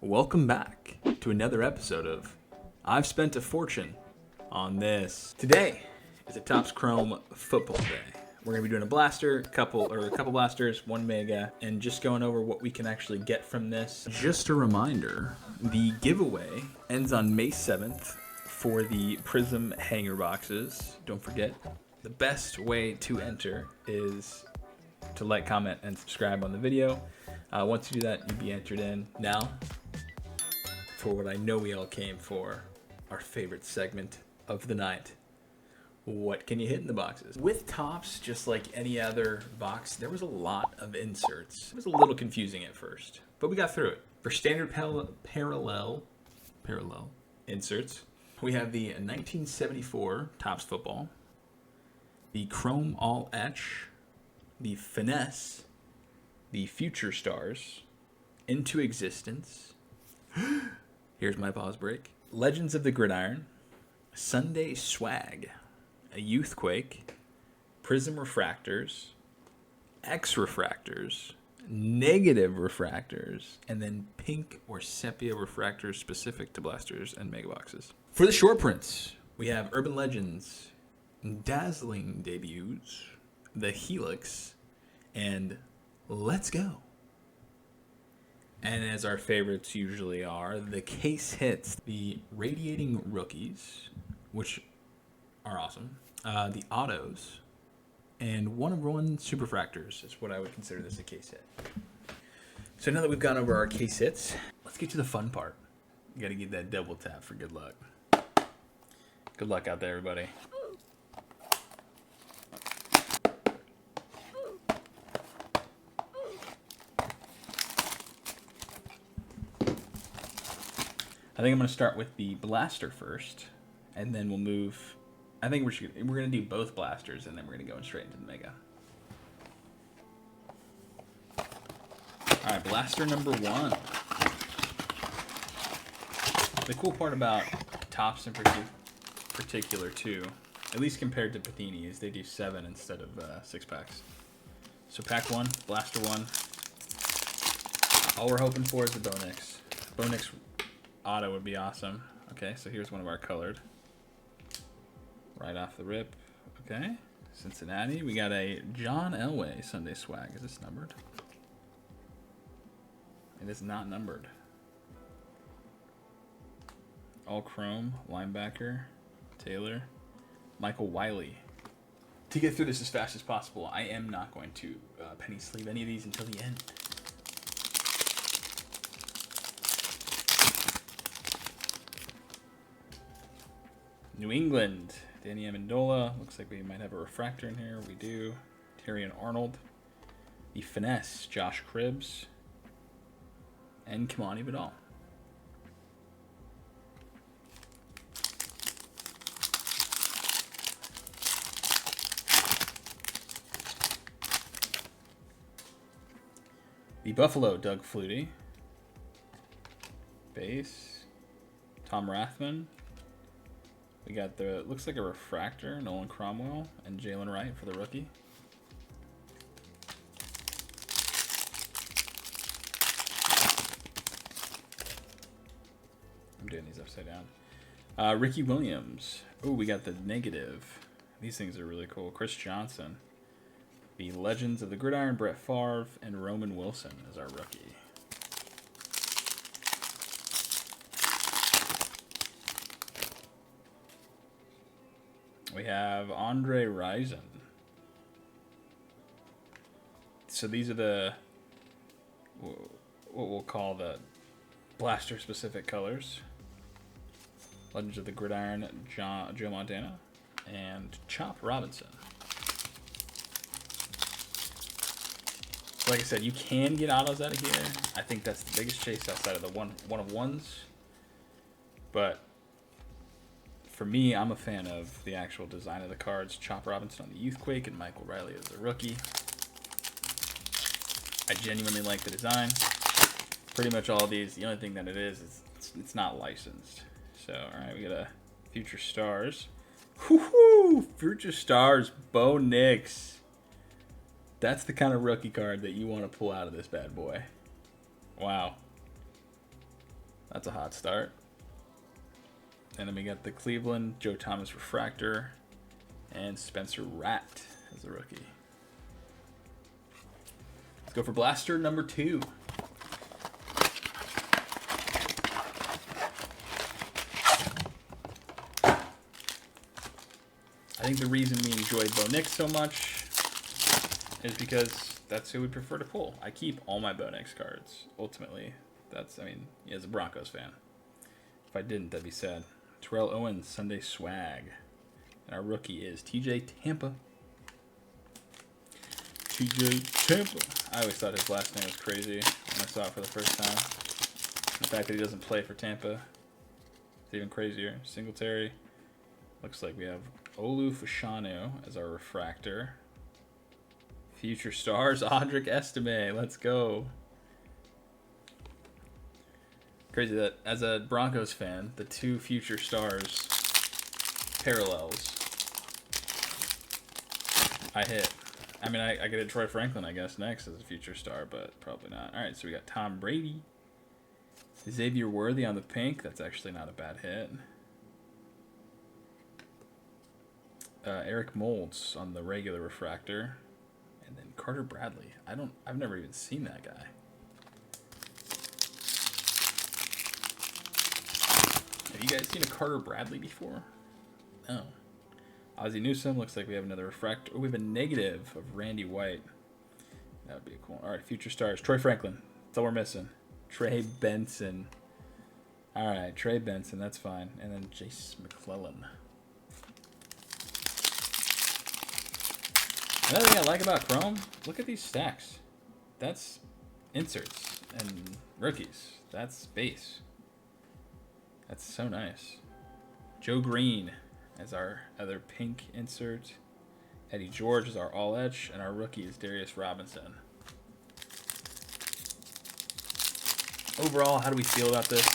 Welcome back to another episode of I've Spent a Fortune on This. Today is a Topps Chrome football day. We're going to be doing a blaster, a couple blasters, one mega, and just going over what we can actually get from this. Just a reminder, the giveaway ends on May 7th for the Prism hanger boxes. Don't forget, the best way to enter is to like, comment, and subscribe on the video. Once you do that, you'll be entered in. Now, for what I know we all came for, our favorite segment of the night. What can you hit in the boxes? With Topps, just like any other box, there was a lot of inserts. It was a little confusing at first, but we got through it. For standard parallel inserts, we have the 1974 Topps football, the Chrome All Etch, the Finesse, the Future Stars, Into Existence, here's my pause break, Legends of the Gridiron, Sunday Swag, a Youthquake, Prism Refractors, X Refractors, Negative Refractors, and then Pink or Sepia Refractors specific to blasters and mega boxes. For the short prints, we have Urban Legends, Dazzling Debuts, the Helix, and Let's Go. And as our favorites usually are, the case hits, the Radiating Rookies, which are awesome, the autos, and one-of-one Superfractors is what I would consider this a case hit. So now that we've gone over our case hits, let's get to the fun part. You gotta get that double tap for good luck. Good luck out there, everybody. I think I'm going to start with the blaster first, and then we'll move. I think we're going to do both blasters, and then we're going to go straight into the mega. All right, blaster number one. The cool part about Topps in particular, too, at least compared to Panini, is they do 7 instead of 6 packs. So pack 1, blaster 1. All we're hoping for is the Bonix. Bonix auto would be awesome. Okay, so here's one of our colored. Right off the rip. Okay, Cincinnati. We got a John Elway Sunday Swag. Is this numbered? It is not numbered. All Chrome, linebacker, Taylor, Michael Wiley. To get through this as fast as possible, I am not going to penny sleeve any of these until the end. New England, Danny Amendola. Looks like we might have a refractor in here. We do. Terrion Arnold. The Finesse, Josh Cribbs. And Kimani Vidal. The Buffalo, Doug Flutie. Base, Tom Rathman. We got the, looks like a refractor, Nolan Cromwell, and Jalen Wright for the rookie. I'm doing these upside down. Ricky Williams. Oh, we got the negative. These things are really cool. Chris Johnson. The Legends of the Gridiron, Brett Favre, and Roman Wilson as our rookie. We have Andre Rison. So these are the, what we'll call the blaster specific colors. Legends of the Gridiron, Joe Montana, and Chop Robinson. So like I said, you can get autos out of here. I think that's the biggest chase outside of the one-of-ones. But for me, I'm a fan of the actual design of the cards. Chop Robinson on the Youthquake and Michael Riley as a rookie. I genuinely like the design. Pretty much all of these, the only thing that it is it's not licensed. So, all right, we got a Future Stars. Woohoo! Future Stars, Bo Nix. That's the kind of rookie card that you want to pull out of this bad boy. Wow. That's a hot start. And then we got the Cleveland Joe Thomas refractor and Spencer Ratt as a rookie. Let's go for blaster number 2. I think the reason we enjoy Bo Nix so much is because that's who we prefer to pull. I keep all my Bo Nix cards, ultimately. As a Broncos fan. If I didn't, that'd be sad. Terrell Owens, Sunday Swag. And our rookie is TJ Tampa. TJ Tampa. I always thought his last name was crazy when I saw it for the first time. The fact that he doesn't play for Tampa is even crazier. Singletary. Looks like we have Olu Fashanu as our refractor. Future stars, Audric Estime. Let's go. Crazy that as a Broncos fan, the 2 future stars parallels I hit. I mean, I get a Troy Franklin, I guess, next as a future star, but probably not. All right, so we got Tom Brady. Xavier Worthy on the pink. That's actually not a bad hit. Eric Moulds on the regular refractor. And then Carter Bradley. I've never even seen that guy. Have you guys seen a Carter Bradley before? No. Ozzie Newsome. Looks like we have another refractor. Oh, we have a negative of Randy White. That would be cool. All right, future stars. Troy Franklin. That's all we're missing. Trey Benson. All right, Trey Benson. That's fine. And then Jace McClellan. Another thing I like about Chrome, look at these stacks. That's inserts and rookies. That's base. That's so nice. Joe Green as our other pink insert. Eddie George is our all etch, and our rookie is Darius Robinson. Overall, how do we feel about this?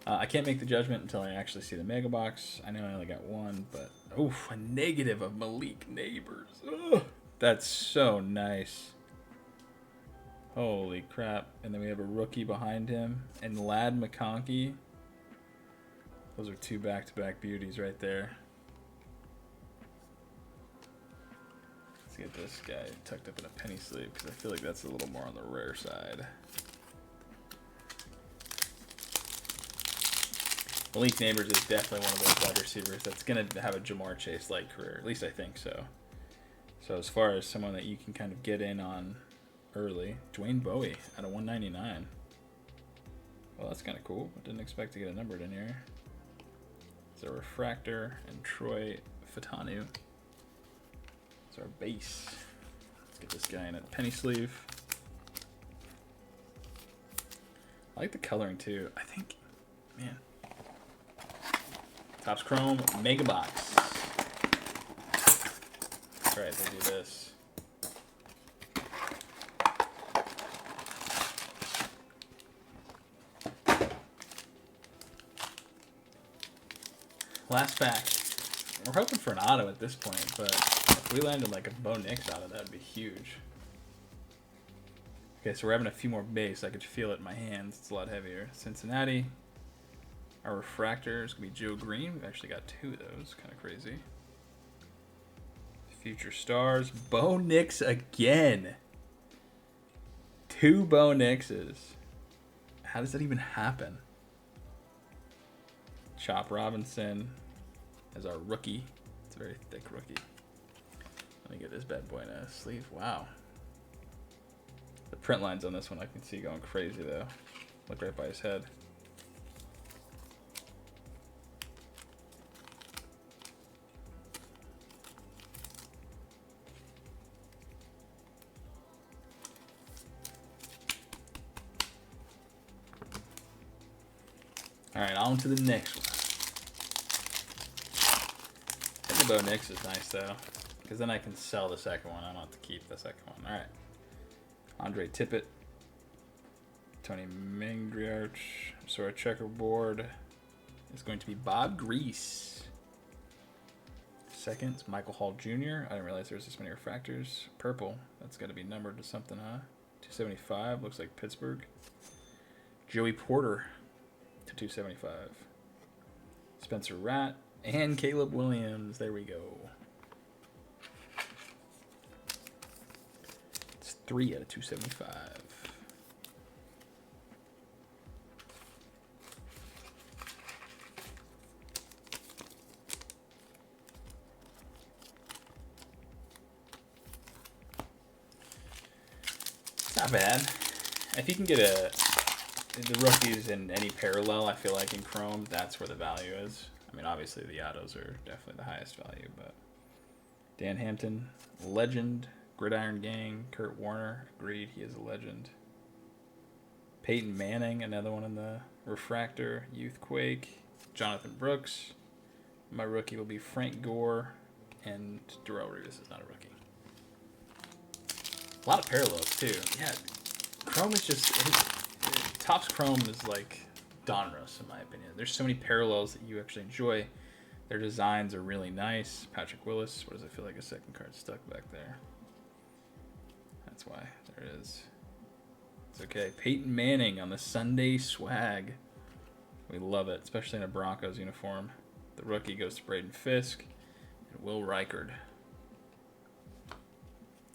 I can't make the judgment until I actually see the mega box. I know I only got one, but a negative of Malik Neighbors. Ugh, that's so nice. Holy crap. And then we have a rookie behind him. And Ladd McConkey. Those are 2 back-to-back beauties right there. Let's get this guy tucked up in a penny sleeve because I feel like that's a little more on the rare side. Malik Neighbors is definitely one of those wide receivers that's going to have a Jamar Chase-like career. At least I think so. So as far as someone that you can kind of get in on early, Dwayne Bowie at a 199. Well, that's kind of cool. I didn't expect to get a numbered in here. It's a refractor and Troy Fatanu. It's our base. Let's get this guy in a penny sleeve. I like the coloring too. I think, man. Topps Chrome Mega Box. That's right, they do this. Last pack. We're hoping for an auto at this point, but if we landed like a Bo Nix auto, that would be huge. Okay, so we're having a few more base. I could feel it in my hands. It's a lot heavier. Cincinnati. Our refractor is going to be Joe Green. We've actually got 2 of those. Kind of crazy. Future stars. Bo Nix again. 2 Bo Nixes. How does that even happen? Chop Robinson as our rookie. It's a very thick rookie. Let me get this bad boy in a sleeve. Wow. The print lines on this one I can see going crazy though. Look right by his head. All right, on to the next one. I think the Bo Nix is nice though, because then I can sell the second one. I don't have to keep the second one. All right. Andre Tippett, Tony Mingriarch. So our checkerboard is going to be Bob Grease. Second, Michael Hall Jr. I didn't realize there was this many refractors. Purple, that's got to be numbered to something, huh? 275, looks like Pittsburgh. Joey Porter, 275. Spencer Ratt and Caleb Williams. There we go. It's 3 out of 275. Not bad. If you can get the rookies in any parallel, I feel like in Chrome, that's where the value is. I mean, obviously the autos are definitely the highest value, but Dan Hampton, legend. Gridiron Gang, Kurt Warner, agreed, he is a legend. Peyton Manning, another one in the refractor. Youth Quake, Jonathan Brooks. My rookie will be Frank Gore, and Darrell Revis is not a rookie. A lot of parallels too. Yeah, Chrome is just Topps Chrome is like Donruss in my opinion. There's so many parallels that you actually enjoy. Their designs are really nice. Patrick Willis. What does it feel like? A second card stuck back there. That's why. There it is. It's okay. Peyton Manning on the Sunday swag. We love it, especially in a Broncos uniform. The rookie goes to Braden Fisk and Will Reichard.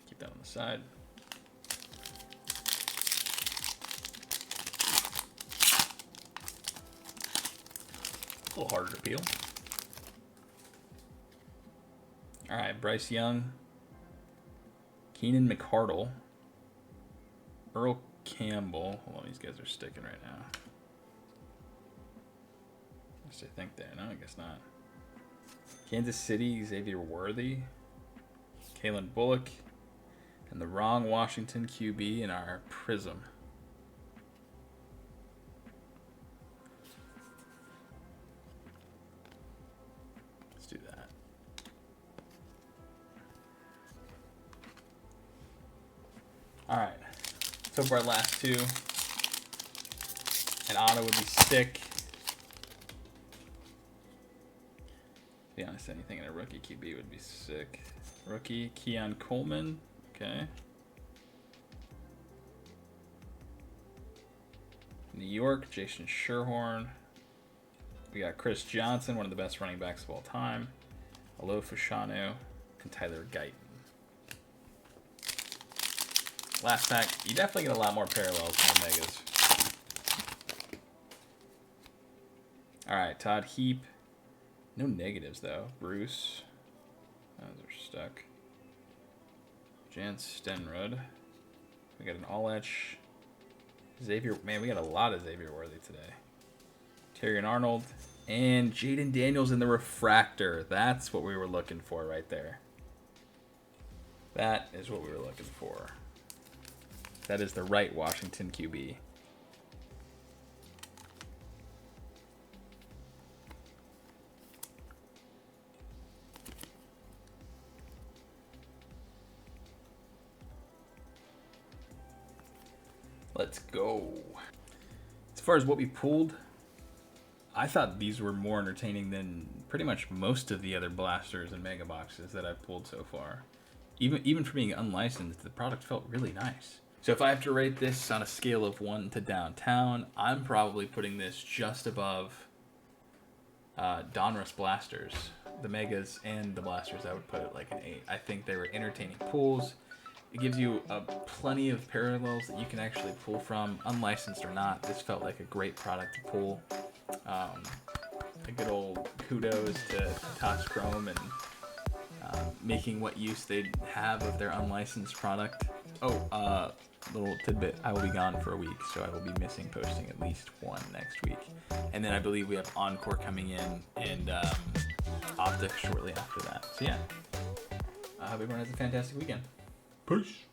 Keep that on the side. A little harder to peel. All right, Bryce Young, Keenan McCardle, Earl Campbell. Hold on, these guys are sticking right now. I think there. No, I guess not. Kansas City, Xavier Worthy, Kalen Bullock, and the wrong Washington QB in our Prism. Let's do that. All right. So for our last two, an auto would be sick. To be honest, anything in a rookie QB would be sick. Rookie Keon Coleman. Okay. New York, Jason Sherhorn. We got Chris Johnson, one of the best running backs of all time. Alo Fashanu and Tyler Guyton. Last pack, you definitely get a lot more parallels from the Megas. All right, Todd Heap. No negatives, though. Bruce. Those are stuck. Jan Stenrud. We got an all-etch. Xavier. Man, we got a lot of Xavier Worthy today. Terrion Arnold. And Jaden Daniels in the refractor. That's what we were looking for right there. That is what we were looking for. That is the right Washington QB. Let's go. As far as what we pulled, I thought these were more entertaining than pretty much most of the other blasters and mega boxes that I've pulled so far. Even for being unlicensed, the product felt really nice. So if I have to rate this on a scale of 1 to downtown, I'm probably putting this just above Donruss blasters. The megas and the blasters, I would put it like an 8. I think they were entertaining pulls. It gives you plenty of parallels that you can actually pull from, unlicensed or not. This felt like a great product to pull. A good old kudos to Topps Chrome and making what use they have of their unlicensed product. Oh, little tidbit, I will be gone for a week, so I will be missing posting at least one next week. And then I believe we have Encore coming in and Optic shortly after that. So yeah, I hope everyone has a fantastic weekend. Peace.